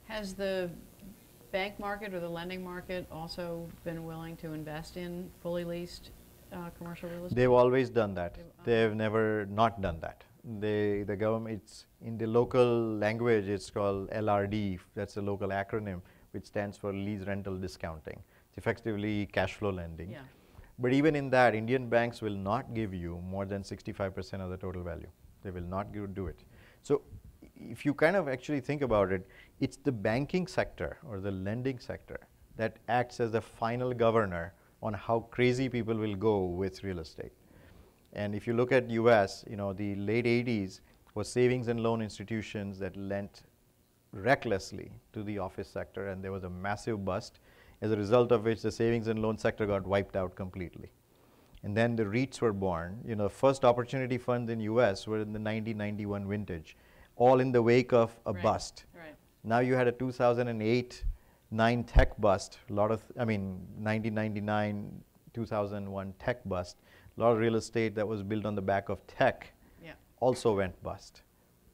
Has the bank market or the lending market also been willing to invest in fully leased commercial real estate? They've always done that. They've- They've never not done that. The government, it's in the local language, it's called LRD. That's a local acronym, which stands for lease rental discounting. It's effectively cash flow lending. Yeah. But even in that, Indian banks will not give you more than 65% of the total value. They will not do it. So if you kind of actually think about it, it's the banking sector or the lending sector that acts as the final governor on how crazy people will go with real estate. And if you look at US, the late 80s was savings and loan institutions that lent recklessly to the office sector, and there was a massive bust, as a result of which the savings and loan sector got wiped out completely. And then the REITs were born. First opportunity funds in US were in the 1991 vintage, all in the wake of a bust. Right. Now you had a 2008-9 tech bust, 1999, 2001 tech bust. A lot of real estate that was built on the back of tech also went bust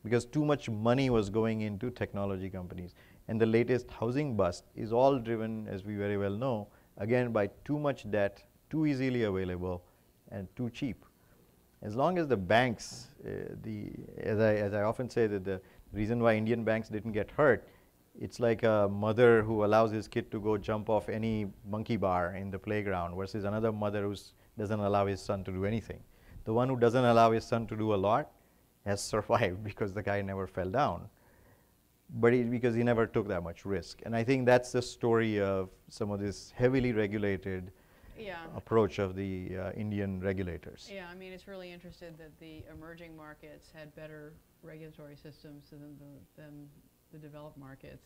because too much money was going into technology companies. And the latest housing bust is all driven, as we very well know, again by too much debt, too easily available, and too cheap. As long as the banks, as I often say, that the reason why Indian banks didn't get hurt, it's like a mother who allows his kid to go jump off any monkey bar in the playground versus another mother who doesn't allow his son to do anything. The one who doesn't allow his son to do a lot has survived because the guy never fell down, but because he never took that much risk. And I think that's the story of some of this heavily regulated approach of the Indian regulators. Yeah, I mean, it's really interesting that the emerging markets had better regulatory systems than the developed markets.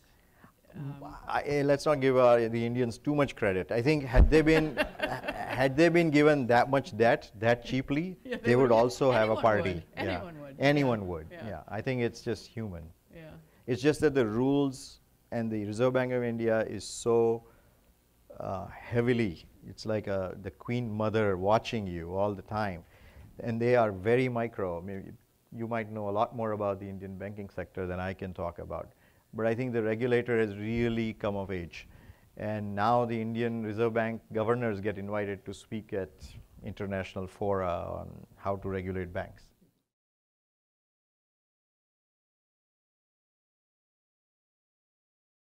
Let's not give the Indians too much credit. I think had they been given that much debt that cheaply, they would also have a party. Anyone would. Anyone would. Yeah. I think it's just human. Yeah. It's just that the rules and the Reserve Bank of India is so heavily. It's like the Queen Mother watching you all the time, and they are very micro. Maybe you might know a lot more about the Indian banking sector than I can talk about. But I think the regulator has really come of age. And now the Indian Reserve Bank governors get invited to speak at international fora on how to regulate banks.